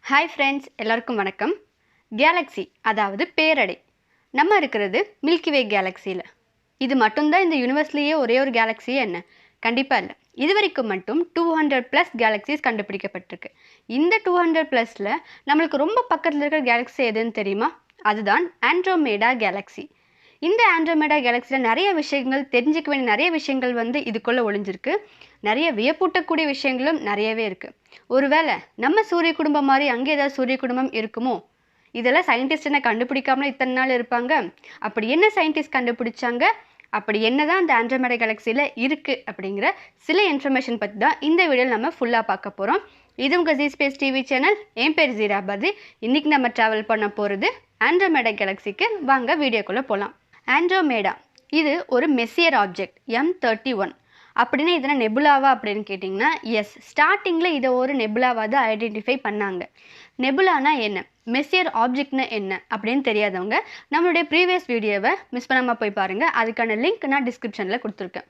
Hi friends, எல்லாருக்கும் வணக்கம். Galaxy அதாவது பேரடை நம்ம இருக்கிறது மில்கி வே கேலக்ஸியில். இது மட்டும்தான் இந்த யூனிவர்ஸ்லேயே ஒரே ஒரு கேலக்ஸியே என்ன? கண்டிப்பாக இல்லை. இது வரைக்கும் மட்டும் 200+ கேலக்ஸிஸ் கண்டுபிடிக்கப்பட்டிருக்கு. இந்த 200+ல் நம்மளுக்கு ரொம்ப பக்கத்தில் இருக்கிற கேலக்ஸி எதுன்னு தெரியுமா? அதுதான் ஆண்ட்ரோமேடா கேலக்ஸி. இந்த ஆண்ட்ரோமேடா கேலக்ஸியில் நிறைய விஷயங்கள், தெரிஞ்சிக்க வேண்டிய நிறைய விஷயங்கள் இதுக்குள்ளே ஒளிஞ்சிருக்கு. நிறைய வியப்பூட்டக்கூடிய விஷயங்களும் நிறையவே இருக்குது. ஒருவேளை நம்ம சூரிய குடும்பம் மாதிரி அங்கே ஏதாவது சூரிய குடும்பம் இருக்குமோ? இதெல்லாம் சயின்டிஸ்ட் என்ன கண்டுபிடிக்காமல இத்தனை நாள் இருப்பாங்க? அப்படி என்ன சயின்டிஸ்ட் கண்டுபிடிச்சாங்க? அப்படி என்னதான் அந்த ஆண்ட்ரோமேடா கேலக்ஸியில் இருக்குது அப்படிங்கிற சில இன்ஃபர்மேஷன் பற்றி தான் இந்த வீடியோவில் நம்ம ஃபுல்லாக பார்க்க போகிறோம். இது உங்கள் ஜி ஸ்பேஸ் டிவி சேனல். என் பேர் ஜீராபாதி. இன்றைக்கி நம்ம ட்ராவல் பண்ண போகிறது ஆண்ட்ரோமேடா கேலக்ஸிக்கு. வாங்க வீடியோக்குள்ளே போகலாம். ஆண்ட்ரோமேடா இது ஒரு மெஸ்ஸியர் ஆப்ஜெக்ட் M31. அப்படின்னா இதனை நெபுலாவா அப்படின்னு கேட்டிங்கன்னா, எஸ், ஸ்டார்டிங்கில் இதை ஒரு நெபுலாவாக தான் ஐடென்டிஃபை பண்ணாங்க. நெபுலானா என்ன, மெஸ்ஸியர் ஆப்ஜெக்ட்னா என்ன அப்படின்னு தெரியாதவங்க நம்மளுடைய ப்ரீவியஸ் வீடியோவை மிஸ் பண்ணாமல் போய் பாருங்கள். அதுக்கான லிங்க் நான் டிஸ்கிரிப்ஷனில் கொடுத்துருக்கேன்.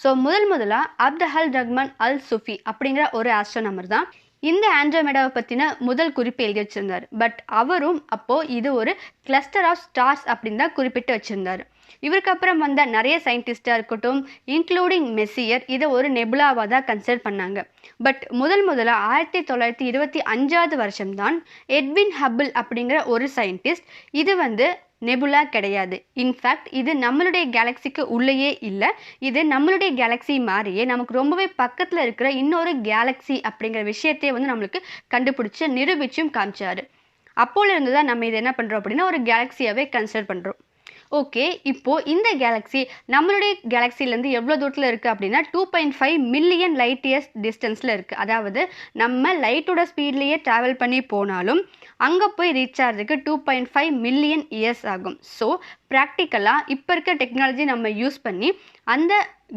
ஸோ முதலாக அப்தஹல் ரஹ்மான் அல் சுஃபி அப்படிங்கிற ஒரு ஆஸ்ட்ரோனமர் தான் இந்த ஆண்ட்ரோமேடாவை பற்றின முதல் குறிப்பு எழுதி வச்சுருந்தார். பட் அவரும் அப்போது இது ஒரு கிளஸ்டர் ஆஃப் ஸ்டார்ஸ் அப்படின்னு தான் குறிப்பிட்டு வச்சுருந்தார். இவருக்கு அப்புறம் வந்த நிறைய சயின்டிஸ்டாக இருக்கட்டும், இன்க்ளூடிங் மெஸ்ஸியர், இதை ஒரு நெபுலாவாக தான் கன்சிடர் பண்ணாங்க. பட் முதலாக 1925 வருஷம்தான் எட்வின் ஹபிள் அப்படிங்கிற ஒரு சயின்டிஸ்ட் இது நெபுலா கிடையாது, இன்ஃபேக்ட் இது நம்மளுடைய கேலக்ஸிக்கு உள்ளேயே இல்லை, இது நம்மளுடைய கேலக்ஸி மாதிரியே நமக்கு ரொம்பவே பக்கத்தில் இருக்கிற இன்னொரு கேலக்ஸி அப்படிங்கிற விஷயத்தையே நம்மளுக்கு கண்டுபிடிச்சி நிரூபிச்சும் காமிச்சாரு. அப்போலேருந்து தான் நம்ம இதை என்ன பண்ணுறோம் அப்படின்னா ஒரு கேலக்ஸியாகவே கன்சிடர் பண்ணுறோம். ஓகே, இப்போது இந்த கேலக்ஸி நம்மளுடைய கேலக்ஸிலேருந்து எவ்வளோ தூரத்தில் இருக்குது அப்படின்னா 2.5 மில்லியன் லைட் இயர்ஸ் டிஸ்டன்ஸில் இருக்குது. அதாவது நம்ம லைட்டோட ஸ்பீட்லேயே ட்ராவல் பண்ணி போனாலும் அங்கே போய் ரீச் ஆகிறதுக்கு 2.5 மில்லியன் இயர்ஸ் ஆகும். ஸோ ப்ராக்டிக்கலாக இப்போ இருக்க டெக்னாலஜி நம்ம யூஸ் பண்ணி அந்த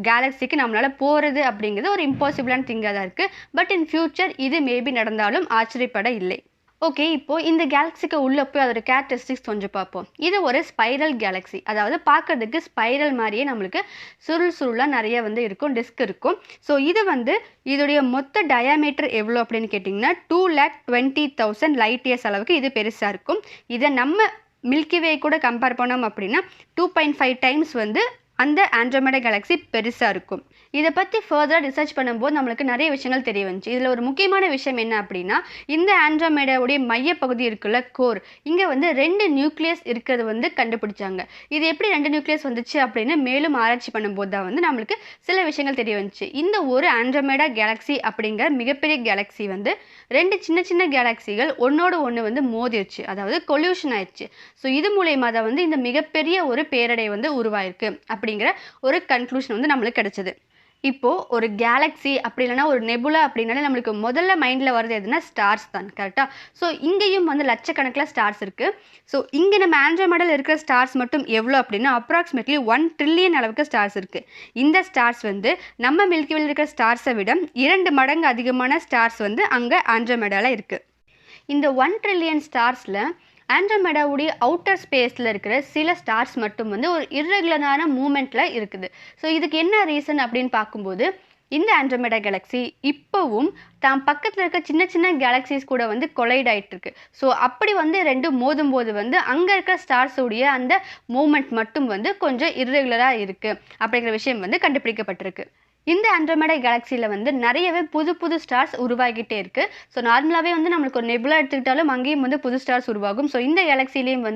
கேலக்ஸிக்கு நம்மளால் போகிறது அப்படிங்கிறது ஒரு இம்பாசிபிளான திங்காக தான் இருக்குது. பட் இன் ஃப்யூச்சர் இது மேபி நடந்தாலும் ஆச்சரியப்பட இல்லை. ஓகே, இப்போது இந்த கேலக்ஸிக்கு உள்ளே போய் அதோட கேரக்டரிஸ்டிக்ஸ் கொஞ்சம் பார்ப்போம். இது ஒரு ஸ்பைரல் கேலக்ஸி, அதாவது பார்க்குறதுக்கு ஸ்பைரல் மாதிரியே நம்மளுக்கு சுருளாக நிறைய இருக்கும், டிஸ்க் இருக்கும். ஸோ இது இதோடைய மொத்த டயாமீட்டர் எவ்வளோ அப்படின்னு கேட்டிங்கன்னா 220,000 லைட் இயர்ஸ் அளவுக்கு இது பெருசாக இருக்கும். இதை நம்ம மில்கி வே கூட கம்பேர் பண்ணோம் அப்படின்னா 2.5 டைம்ஸ் அந்த ஆண்ட்ரோமேடா கேலக்ஸி பெருசாக இருக்கும். இதை பற்றி ஃபர்தராக ரிசர்ச் பண்ணும்போது நம்மளுக்கு நிறைய விஷயங்கள் தெரிய வந்துச்சு. இதில் ஒரு முக்கியமான விஷயம் என்ன அப்படின்னா, இந்த ஆண்ட்ரோமேடாவுடைய மையப்பகுதி இருக்குல்ல, கோர், இங்கே 2 நியூக்ளியஸ் இருக்கிறது கண்டுபிடிச்சாங்க. இது எப்படி 2 நியூக்ளியஸ் வந்துச்சு அப்படின்னு மேலும் ஆராய்ச்சி பண்ணும்போது தான் நம்மளுக்கு சில விஷயங்கள் தெரிய வந்துச்சு. இந்த ஒரு ஆண்ட்ரோமேடா கேலக்ஸி அப்படிங்கிற மிகப்பெரிய கேலக்ஸி 2 சின்ன சின்ன கேலக்ஸிகள் ஒன்னோடு ஒன்று மோதிருச்சு, அதாவது கொல்யூஷன் ஆயிடுச்சு. ஸோ இது மூலயமா தான் இந்த மிகப்பெரிய ஒரு பேரடை உருவாயிருக்கு அப்படிங்கிற ஒரு கன்க்ளூஷன் நம்மளுக்கு கிடைச்சது. இப்போது ஒரு கேலக்ஸி அப்படி இல்லைனா ஒரு நெபுலா அப்படின்னாலே நம்மளுக்கு முதல்ல மைண்டில் வருது எதுனா ஸ்டார்ஸ் தான், கரெக்டாக? ஸோ இங்கேயும் லட்சக்கணக்கில் ஸ்டார்ஸ் இருக்குது. ஸோ இங்கே நம்ம ஆண்ட்ரோமேடாவில் இருக்கிற ஸ்டார்ஸ் மட்டும் எவ்வளோ அப்படின்னா அப்ராக்சிமேட்லி 1 ட்ரில்லியன் அளவுக்கு ஸ்டார்ஸ் இருக்குது. இந்த ஸ்டார்ஸ் நம்ம மில்கிவேல இருக்கிற ஸ்டார்ஸை விட 2 மடங்கு அதிகமான ஸ்டார்ஸ் அங்கே ஆண்ட்ரோமேடாவில் இருக்குது. இந்த 1 ட்ரில்லியன் ஸ்டார்ஸில் ஆண்ட்ரோமேடாவுடைய அவுட்டர் ஸ்பேஸில் இருக்கிற சில ஸ்டார்ஸ் மட்டும் ஒரு இர்ரெகுலரான மூமெண்ட்டில் இருக்குது. ஸோ இதுக்கு என்ன ரீசன் அப்படின்னு பார்க்கும்போது, இந்த ஆண்ட்ரோமேடா கேலக்ஸி இப்போவும் தான் பக்கத்தில் இருக்க சின்ன சின்ன கேலக்ஸிஸ் கூட கொலைட் ஆகிட்டு இருக்கு. ஸோ அப்படி 2 மோதும்போது அங்கே இருக்கிற ஸ்டார்ஸுடைய அந்த மூமெண்ட் மட்டும் கொஞ்சம் இர்ரெகுலராக இருக்குது அப்படிங்கிற விஷயம் கண்டுபிடிக்கப்பட்டிருக்கு. இந்த ஆண்ட்ரோமேடா கேலக்ஸியில் நிறையவே புது புது ஸ்டார்ஸ் உருவாகிட்டே இருக்குது. ஸோ நார்மலாகவே நம்மளுக்கு ஒரு நெபுலா எடுத்துக்கிட்டாலும் அங்கேயும் புது ஸ்டார்ஸ் உருவாகும். ஸோ இந்த கேலக்ஸிலையும்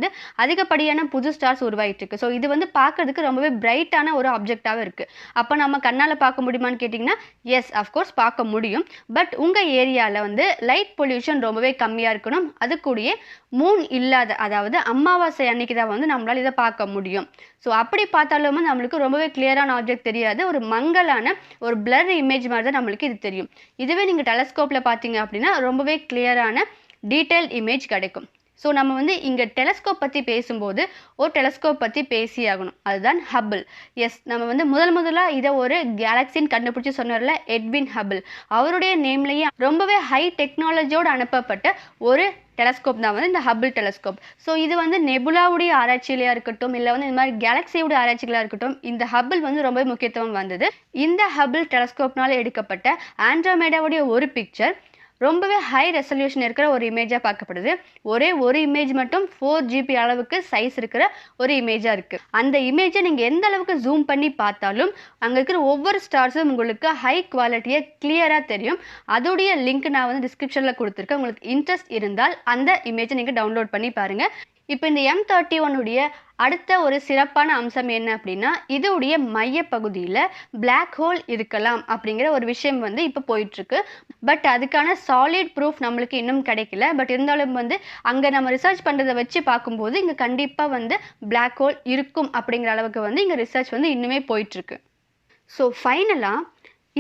அதிகப்படியான புது ஸ்டார்ஸ் உருவாகிட்டு இருக்கு. ஸோ இது பார்க்கறதுக்கு ரொம்பவே பிரைட்டான ஒரு ஆப்ஜெக்டாகவே இருக்குது. அப்போ நம்ம கண்ணால் பார்க்க முடியுமான்னு கேட்டிங்கன்னா, எஸ், அஃப்கோர்ஸ் பார்க்க முடியும். பட் உங்கள் ஏரியாவில் லைட் பொல்யூஷன் ரொம்பவே கம்மியாக இருக்கணும். அது கூடயே மூன் இல்லாத, அதாவது அமாவாசை அன்னைக்கு தான் நம்மளால் இதை பார்க்க முடியும். ஸோ அப்படி பார்த்தாலும் நம்மளுக்கு ரொம்பவே கிளியரான ஆப்ஜெக்ட் தெரியாது, ஒரு மங்கலான ஒரு பிளர் இமேஜ் மாதிரி தான் நம்மளுக்கு இது தெரியும். இதுவே நீங்கள் டெலஸ்கோப்பில் பார்த்தீங்க அப்படின்னா ரொம்பவே கிளியரான டீட்டெயில்ட் இமேஜ் கிடைக்கும். ஸோ நம்ம இங்கே டெலஸ்கோப் பற்றி பேசும்போது ஒரு டெலஸ்கோப் பற்றி பேசி ஆகணும், அதுதான் ஹபிள். எஸ், நம்ம முதலாக இதை ஒரு கேலக்ஸின்னு கண்டுபிடிச்சி சொன்னார்ல எட்வின் ஹபிள், அவருடைய நேம்லேயே ரொம்பவே ஹை டெக்னாலஜியோடு அனுப்பப்பட்ட ஒரு டெலஸ்கோப் தான் இந்த ஹபிள் டெலஸ்கோப். ஸோ இது நெபுலாவுடைய ஆராய்ச்சியிலையாக இருக்கட்டும், இல்லை இந்த மாதிரி கேலக்ஸியோட ஆராய்ச்சிகளாக இருக்கட்டும், இந்த ஹபிள் ரொம்ப முக்கியத்துவம் வந்தது. இந்த ஹபிள் டெலஸ்கோப்னால் எடுக்கப்பட்ட ஆண்ட்ரோமேடாவுடைய ஒரு பிக்சர் ரொம்பவே ஹை ரெசல்யூஷன் இருக்கிற ஒரு இமேஜாக பார்க்கப்படுது. ஒரே ஒரு இமேஜ் மட்டும் 4 GB அளவுக்கு சைஸ் இருக்கிற ஒரு இமேஜாக இருக்குது. அந்த இமேஜை நீங்கள் எந்த அளவுக்கு ஜூம் பண்ணி பார்த்தாலும் அங்கே இருக்கிற ஒவ்வொரு ஸ்டார்ஸும் உங்களுக்கு ஹை குவாலிட்டியாக கிளியராக தெரியும். அதோடைய லிங்க் நான் வந்து டிஸ்கிரிப்ஷனில் கொடுத்துருக்கேன். உங்களுக்கு இன்ட்ரெஸ்ட் இருந்தால் அந்த இமேஜை நீங்கள் டவுன்லோட் பண்ணி பாருங்கள். இப்போ இந்த M31 உடைய அடுத்த ஒரு சிறப்பான அம்சம் என்ன அப்படின்னா, இதோடைய மைய பகுதியில் பிளாக் ஹோல் இருக்கலாம் அப்படிங்கிற ஒரு விஷயம் வந்து இப்போ போயிட்டுருக்கு. பட் அதுக்கான சாலிட் ப்ரூஃப் நம்மளுக்கு இன்னும் கிடைக்கல. பட் இருந்தாலும் வந்து அங்கே நம்ம ரிசர்ச் பண்ணுறதை வச்சு பார்க்கும்போது இங்கே கண்டிப்பாக வந்து பிளாக் ஹோல் இருக்கும் அப்படிங்கிற அளவுக்கு வந்து இங்கே ரிசர்ச் வந்து இன்னுமே போயிட்டுருக்கு. ஸோ ஃபைனலாக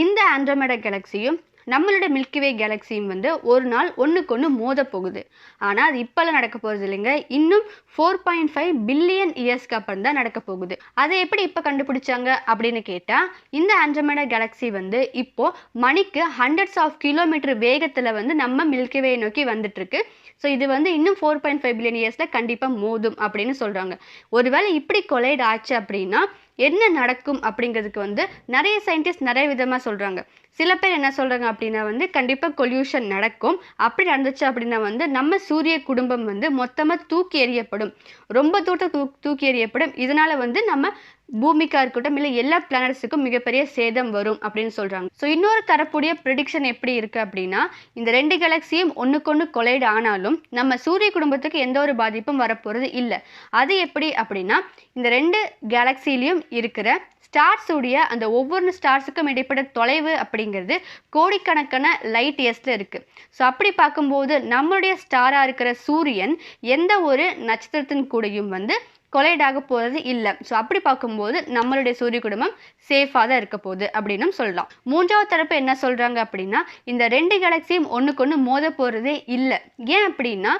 இந்த ஆண்ட்ரோமேடா கேலக்ஸியும் நம்மளோட மில்கிவே கேலக்ஸியும் வந்து ஒரு நாள் ஒன்றுக்கு ஒன்று மோத போகுது. ஆனால் அது இப்போல்லாம் நடக்க போகிறது இல்லைங்க. இன்னும் 4.5 பில்லியன் இயர்ஸ்க்கு அப்புறம் தான் நடக்க போகுது. அதை எப்படி இப்போ கண்டுபிடிச்சாங்க அப்படின்னு கேட்டால், இந்த ஆண்ட்ரோமேடா கேலக்ஸி வந்து இப்போது மணிக்கு ஹண்ட்ரட்ஸ் ஆஃப் கிலோமீட்டர் வேகத்தில் வந்து நம்ம மில்கிவே நோக்கி வந்துட்டுருக்கு. ஸோ இது வந்து இன்னும் 4.5 பில்லியன் இயர்ஸில் கண்டிப்பாக மோதும் அப்படின்னு சொல்கிறாங்க. ஒருவேளை இப்படி கொலைட் ஆச்சு அப்படின்னா என்ன நடக்கும் அப்படிங்கிறதுக்கு வந்து நிறைய சயின்டிஸ்ட் நிறைய விதமாக சொல்கிறாங்க. சில பேர் என்ன சொல்கிறாங்க அப்படின்னா வந்து கண்டிப்பாக கொல்யூஷன் நடக்கும். அப்படி நடந்துச்சு அப்படின்னா வந்து நம்ம சூரிய குடும்பம் வந்து மொத்தமாக தூக்கி எறியப்படும், ரொம்ப தூரம் தூக்கி எறியப்படும். இதனால் வந்து நம்ம பூமிக்காக இருக்கட்டும் இல்லை எல்லா பிளானட்ஸுக்கும் மிகப்பெரிய சேதம் வரும் அப்படின்னு சொல்கிறாங்க. ஸோ இன்னொரு தரப்புடைய ப்ரெடிக்ஷன் எப்படி இருக்குது அப்படின்னா, இந்த 2 கேலக்ஸியும் ஒன்றுக்கொன்று கொலைட் ஆனாலும் நம்ம சூரிய குடும்பத்துக்கு எந்த ஒரு பாதிப்பும் வரப்போகிறது இல்லை. அது எப்படி அப்படின்னா, இந்த 2 கேலக்ஸிலையும் இருக்கிற ஸ்டார்ஸுடைய அந்த ஒவ்வொரு ஸ்டார்ஸுக்கும் இடைப்பட்ட தொலைவு அப்படிங்கிறது கோடிக்கணக்கான லைட் இயர்ஸில் இருக்குது. ஸோ அப்படி பார்க்கும்போது நம்மளுடைய ஸ்டாராக இருக்கிற சூரியன் எந்த ஒரு நட்சத்திரத்தின் கூடயும் வந்து கொலைட் ஆக போகிறது இல்லை. ஸோ அப்படி பார்க்கும்போது நம்மளுடைய சூரிய குடும்பம் சேஃபாக தான் இருக்க போகுது அப்படின்னு சொல்லலாம். மூன்றாவது தரப்பு என்ன சொல்கிறாங்க அப்படின்னா, இந்த 2 கேலக்ஸியும் ஒன்றுக்கொன்று மோத போகிறதே இல்லை. ஏன் அப்படின்னா,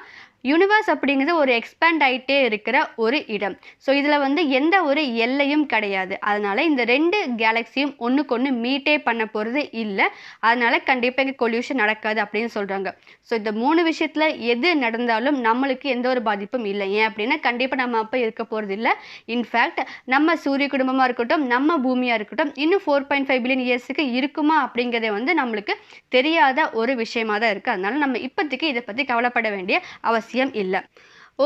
யூனிவர்ஸ் அப்படிங்கிறது ஒரு எக்ஸ்பேண்ட் ஆகிட்டே இருக்கிற ஒரு இடம். ஸோ இதில் வந்து எந்த ஒரு எல்லையும் கிடையாது. அதனால் இந்த 2 கேலக்ஸியும் ஒன்றுக்கொன்று மீட்டே பண்ண போகிறது இல்லை. அதனால் கண்டிப்பாக இங்கே கொல்யூஷன் நடக்காது அப்படின்னு சொல்கிறாங்க. ஸோ இந்த 3 விஷயத்தில் எது நடந்தாலும் நம்மளுக்கு எந்த ஒரு பாதிப்பும் இல்லை. ஏன் அப்படின்னா கண்டிப்பாக நம்ம அப்போ இருக்க போகிறது இல்லை. இன்ஃபேக்ட் நம்ம சூரிய குடும்பமாக இருக்கட்டும், நம்ம பூமியாக இருக்கட்டும், இன்னும் 4.5 பில்லியன் இயர்ஸுக்கு இருக்குமா அப்படிங்கிறத வந்து நம்மளுக்கு தெரியாத ஒரு விஷயமாக தான் இருக்குது. அதனால் நம்ம இப்போதைக்கு இதை பற்றி கவலைப்பட வேண்டிய அவசியம் இல்லை.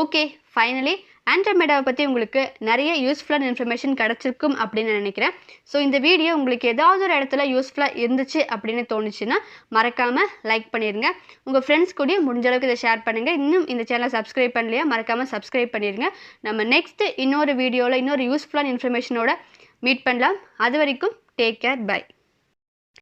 ஓகே, ஃபைனலி ஆண்ட்ரோமேடாவை பற்றி உங்களுக்கு நிறைய யூஸ்ஃபுல்லான இன்ஃபர்மேஷன் கிடச்சிருக்கும் அப்படின்னு நினைக்கிறேன். ஸோ இந்த வீடியோ உங்களுக்கு ஏதாவது ஒரு இடத்துல யூஸ்ஃபுல்லாக இருந்துச்சு அப்படின்னு தோணுச்சுன்னா மறக்காமல் லைக் பண்ணிடுங்க. உங்கள் ஃப்ரெண்ட்ஸ் கூட முடிஞ்ச அளவுக்கு இதை ஷேர் பண்ணுங்கள். இன்னும் இந்த சேனலை சப்ஸ்கிரைப் பண்ணலையா மறக்காமல் சப்ஸ்கிரைப் பண்ணிடுங்க. நம்ம நெக்ஸ்ட்டு இன்னொரு வீடியோவில் இன்னொரு யூஸ்ஃபுல்லான இன்ஃபர்மேஷனோட மீட் பண்ணலாம். அது வரைக்கும் டேக் கேர், பை.